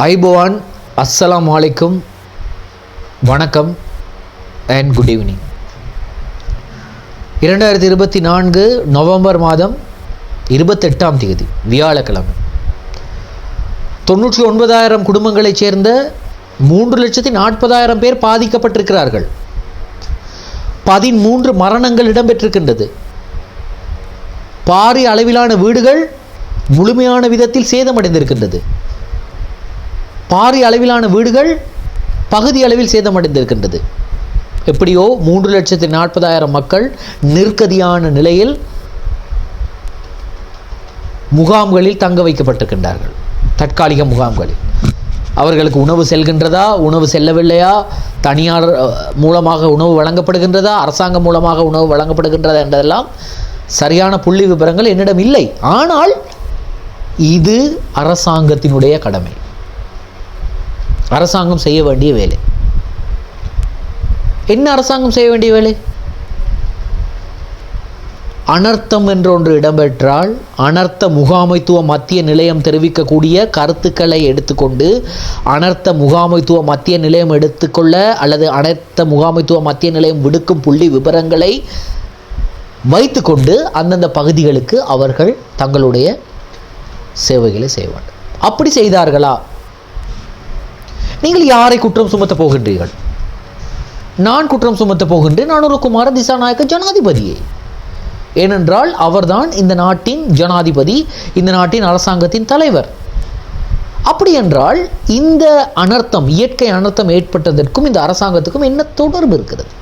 ஐபோவான், அஸ்ஸலாமு அலைக்கும், வணக்கம் அண்ட் குட் ஈவினிங். 2024 நவம்பர் மாதம் 28ஆம் தேதி வியாழக்கிழமை. 99,000 குடும்பங்களைச் சேர்ந்த 3,40,000 பேர் பாதிக்கப்பட்டிருக்கிறார்கள். 13 மரணங்கள் இடம்பெற்றிருக்கின்றது. பாரிய அளவிலான வீடுகள் முழுமையான விதத்தில் சேதமடைந்திருக்கின்றது. பாரிய அளவிலான வீடுகள் பகுதி அளவில் சேதமடைந்திருக்கின்றது. எப்படியோ 3,40,000 மக்கள் நெருக்கடியான நிலையில் முகாம்களில் தங்க வைக்கப்பட்டிருக்கின்றார்கள். தற்காலிக முகாம்களில் அவர்களுக்கு உணவு செல்கின்றதா, உணவு செல்லவில்லையா, தனியார் மூலமாக உணவு வழங்கப்படுகின்றதா, அரசாங்கம் மூலமாக உணவு வழங்கப்படுகின்றதா என்றதெல்லாம் சரியான புள்ளி விவரங்கள் என்னிடம் இல்லை. ஆனால் இது அரசாங்கத்தினுடைய கடமை, அரசாங்கம் செய்ய வேண்டிய வேலை. என்ன அரசாங்கம் செய்ய வேண்டிய வேலை? அனர்த்தம் என்று ஒன்று இடம்பெற்றால் அனர்த்த முகாமைத்துவ மத்திய நிலையம் தெரிவிக்கக்கூடிய கருத்துக்களை எடுத்துக்கொண்டு, அனர்த்த முகாமைத்துவ மத்திய நிலையம் எடுத்துக்கொள்ள அல்லது அனர்த்த முகாமைத்துவ மத்திய நிலையம் விடுக்கும் புள்ளி விவரங்களை வைத்துக்கொண்டு அந்தந்த பகுதிகளுக்கு அவர்கள் தங்களுடைய சேவைகளை செய்ய வேண்டும். அப்படி செய்தார்களா? நீங்கள் யாரை குற்றம் சுமத்த போகின்றீர்கள்? நான் குற்றம் சுமத்த போகின்றேன் அனுரகுமார திசாநாயக்க ஜனாதிபதியை. ஏனென்றால் அவர்தான் இந்த நாட்டின் ஜனாதிபதி, இந்த நாட்டின் அரசாங்கத்தின் தலைவர். அப்படி என்றால் இந்த அனர்த்தம், இயற்கை அனர்த்தம் ஏற்பட்டதற்கும் இந்த அரசாங்கத்துக்கும் என்ன தொடர்பு இருக்கிறது?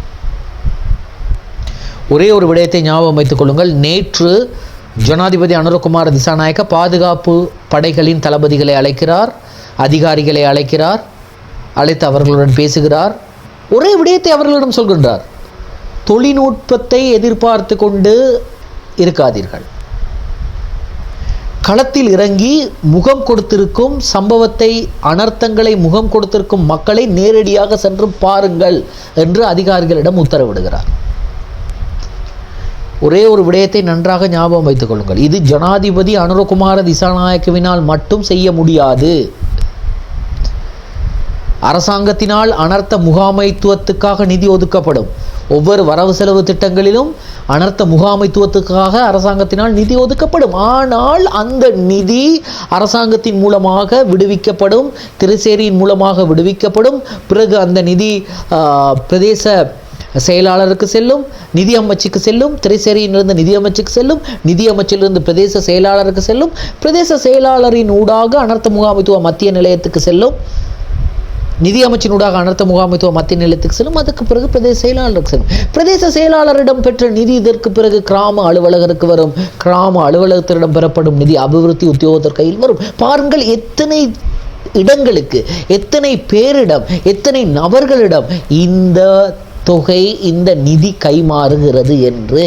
ஒரே ஒரு விடயத்தை ஞாபகம் வைத்துக் கொள்ளுங்கள். நேற்று ஜனாதிபதி அனுரகுமார திசாநாயக்க பாதுகாப்பு படைகளின் தளபதிகளை அழைக்கிறார், அதிகாரிகளை அழைக்கிறார், அழைத்து அவர்களுடன் பேசுகிறார். ஒரே விடயத்தை அவர்களிடம் சொல்கின்றார்: தொழில்நுட்பத்தை எதிர்பார்த்து கொண்டு இருக்காதீர்கள். களத்தில் இறங்கி முகம் கொடுத்திருக்கும் சம்பவத்தை, அனர்த்தங்களை முகம் கொடுத்திருக்கும் மக்களை நேரடியாக சென்று பாருங்கள் என்று அதிகாரிகளிடம் உத்தரவிடுகிறார். ஒரே ஒரு விடயத்தை நன்றாக ஞாபகம் வைத்துக் கொள்ளுங்கள். இது ஜனாதிபதி அனுரகுமார திசாநாயக்கவினால் மட்டும் செய்ய முடியாது. அரசாங்கத்தினால் அனர்த்த முகாமைத்துவத்துக்காக நிதி ஒதுக்கப்படும். ஒவ்வொரு வரவு செலவு திட்டங்களிலும் அனர்த்த முகாமைத்துவத்துக்காக அரசாங்கத்தினால் நிதி ஒதுக்கப்படும். ஆனால் அந்த நிதி அரசாங்கத்தின் மூலமாக விடுவிக்கப்படும், திரைசேரியின் மூலமாக விடுவிக்கப்படும். பிறகு அந்த நிதி பிரதேச செயலாளருக்கு செல்லும், நிதி அமைச்சுக்கு செல்லும், திரைசேரியிலிருந்து நிதி அமைச்சுக்கு செல்லும், நிதி அமைச்சிலிருந்து பிரதேச செயலாளருக்கு செல்லும், பிரதேச செயலாளரின் ஊடாக அனர்த்த முகாமைத்துவ மத்திய நிலையத்துக்கு செல்லும், நிதி அமைச்சினூடாக அனர்த்த முகாமைத்துவ மத்திய நிலையத்துக்கு செல்லும், அதுக்கு பிறகு பிரதேச செயலாளருக்கு செல்லும். பிரதேச செயலாளரிடம் பெற்ற நிதி இதற்கு பிறகு கிராம அலுவலகருக்கு வரும். கிராம அலுவலகத்திடம் பெறப்படும் நிதி அபிவிருத்தி உத்தியோகத்தர் கையில் வரும். பாருங்கள், எத்தனை இடங்களுக்கு, எத்தனை பேரிடம், எத்தனை நபர்களிடம் இந்த தொகை, இந்த நிதி கைமாறுகிறது என்று.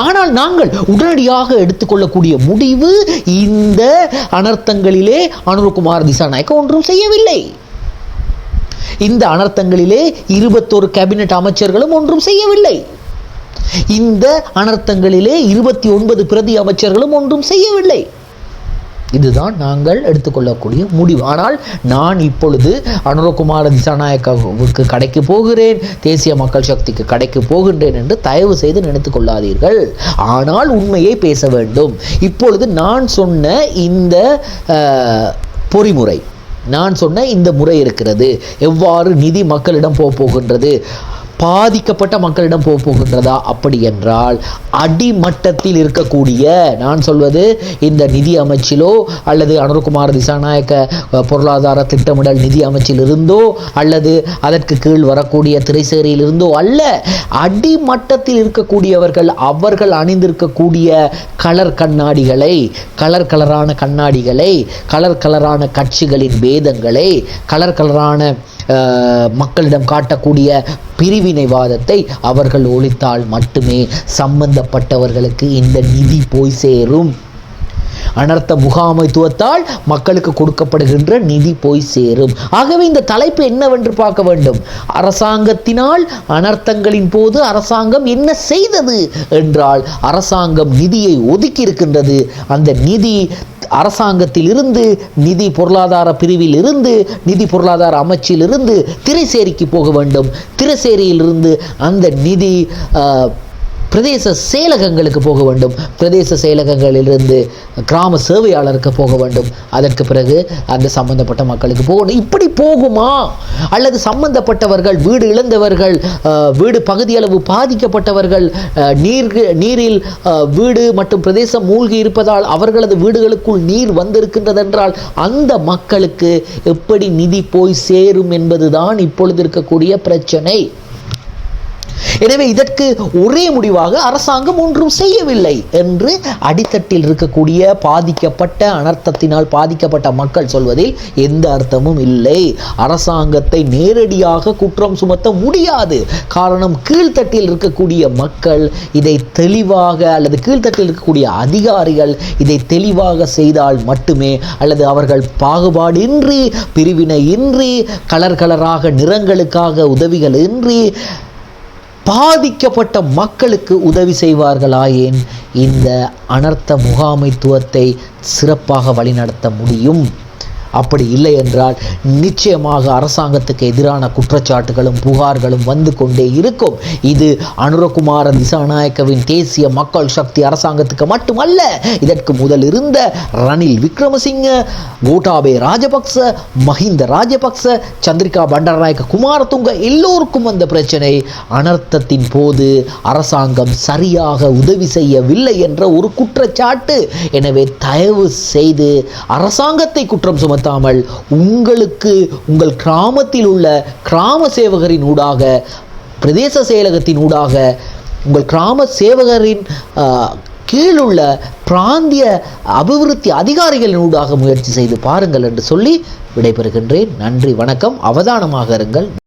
ஆனால் நாங்கள் உடனடியாக எடுத்துக்கொள்ளக்கூடிய முடிவு, இந்த அனர்த்தங்களிலே அனுரகுமார திசாநாயக்க ஒன்றும் செய்யவில்லை. இந்த அனர்த்தங்களிலே 21 கேபினெட் அமைச்சர்களும் ஒன்றும் செய்யவில்லை. இந்த அனர்த்தங்களிலே 29 பிரதி அமைச்சர்களும் ஒன்றும் செய்யவில்லை. இதுதான் நாங்கள் எடுத்துக்கொள்ளக்கூடிய முடிவு. ஆனால் நான் இப்பொழுது அனுரகுமார திசாநாயக்காவுக்கு கடைக்கு போகிறேன், தேசிய மக்கள் சக்திக்கு கடைக்கு போகின்றேன் என்று தயவு செய்து நினைத்துக் கொள்ளாதீர்கள். ஆனால் உண்மையை பேச வேண்டும். இப்பொழுது நான் சொன்ன இந்த பொறிமுறை, நான் சொன்ன இந்த முறை இருக்கிறது. எவ்வாறு நிதி மக்களிடம் போகின்றது, பாதிக்கப்பட்ட மக்களிடம் போகின்றதா? அப்படி என்றால் அடிமட்டத்தில் இருக்கக்கூடிய, நான் சொல்வது இந்த நிதி அமைச்சிலோ அல்லது அனுரகுமார திசாநாயக்க பொருளாதார திட்டமிடல் நிதி அமைச்சில் இருந்தோ அல்லது அதற்கு கீழ் வரக்கூடிய திரைசேரியிலிருந்தோ அல்ல, அடிமட்டத்தில் இருக்கக்கூடியவர்கள், அவர்கள் அணிந்திருக்கக்கூடிய கலர் கண்ணாடிகளை, கலரான கண்ணாடிகளை, கலரான கட்சிகளின் பேதங்களை, கலரான மக்களிடம் காட்டக்கூடிய பிரிவினைவாதத்தை அவர்கள் ஒழித்தால் மட்டுமே சம்பந்தப்பட்டவர்களுக்கு இந்த நிதி போய் சேரும். அனர்த்த முகாமைத்துவத்தால் மக்களுக்கு கொடுக்கப்படுகின்ற நிதி போய் சேரும். ஆகவே இந்த தலைப்பு என்னவென்று பார்க்க வேண்டும். அரசாங்கத்தினால் அனர்த்தங்களின் போது அரசாங்கம் என்ன செய்தது என்றால், அரசாங்கம் நிதியை ஒதுக்கி இருக்கின்றது. அந்த நிதி அரசாங்கத்தில் இருந்து, நிதி பொருளாதார பிரிவில் இருந்து, நிதி பொருளாதார அமைச்சில் இருந்து திரைசேரிக்கு போக வேண்டும். திரைசேரியிலிருந்து அந்த நிதி பிரதேச செயலகங்களுக்கு போக வேண்டும். பிரதேச செயலகங்களிலிருந்து கிராம சேவையாளருக்கு போக வேண்டும். அதற்கு பிறகு அந்த சம்பந்தப்பட்ட மக்களுக்கு போகணும். இப்படி போகுமா? அல்லது சம்பந்தப்பட்டவர்கள், வீடு இழந்தவர்கள், வீடு பகுதியளவு பாதிக்கப்பட்டவர்கள், நீரில் வீடு மற்றும் பிரதேசம் மூழ்கி இருப்பதால் அவர்களது வீடுகளுக்குள் நீர் வந்திருக்கின்றதென்றால் அந்த மக்களுக்கு எப்படி நிதி போய் சேரும் என்பதுதான் இப்பொழுது இருக்கக்கூடிய பிரச்சனை. எனவே இதற்கு ஒரே முடிவாக அரசாங்கம் ஒன்றும் செய்யவில்லை என்று அடித்தட்டில் இருக்கக்கூடிய பாதிக்கப்பட்ட, அனர்த்தத்தினால் பாதிக்கப்பட்ட மக்கள் சொல்வதில் எந்த அர்த்தமும் இல்லை. அரசாங்கத்தை நேரடியாக குற்றம் சுமத்த முடியாது. காரணம், கீழ்த்தட்டில் இருக்கக்கூடிய மக்கள் இதை தெளிவாக, அல்லது கீழ்த்தட்டில் இருக்கக்கூடிய அதிகாரிகள் இதை தெளிவாக செய்தால் மட்டுமே, அல்லது அவர்கள் பாகுபாடின்றி, பிரிவினையின்றி, கலராக நிறங்களுக்காக உதவிகள் இன்றி பாதிக்கப்பட்ட மக்களுக்கு உதவி செய்வார்களாயின் இந்த அனர்த்த முகாமைத்துவத்தை சிறப்பாக வழிநடத்த முடியும். அப்படி இல்லை என்றால் நிச்சயமாக அரசாங்கத்துக்கு எதிரான குற்றச்சாட்டுகளும் புகார்களும் வந்து கொண்டே இருக்கும். இது அனுரகுமார திசாநாயக்கவின் தேசிய மக்கள் சக்தி அரசாங்கத்துக்கு மட்டுமல்ல, இதற்கு முதல் இருந்த ரணில் விக்ரமசிங்க, கோட்டாபே ராஜபக்ச, மஹிந்த ராஜபக்ச, சந்திரிகா பண்டாரநாயக்க குமாரதுங்க எல்லோருக்கும் வந்த பிரச்சனை. அனர்த்தத்தின் போது அரசாங்கம் சரியாக உதவி செய்யவில்லை என்ற ஒரு குற்றச்சாட்டு. எனவே தயவு செய்து அரசாங்கத்தை குற்றம் சுமத்தாமல் உங்களுக்கு உங்கள் கிராமத்தில் உள்ள கிராம சேவகரின் ஊடாக, பிரதேச செயலகத்தின் ஊடாக, உங்கள் கிராம சேவகரின் கீழுள்ள பிராந்திய அபிவிருத்தி அதிகாரிகளின் ஊடாக முயற்சி செய்து பாருங்கள் என்று சொல்லி விடைபெறுகின்றேன். நன்றி, வணக்கம். அவதானமாக இருங்கள்.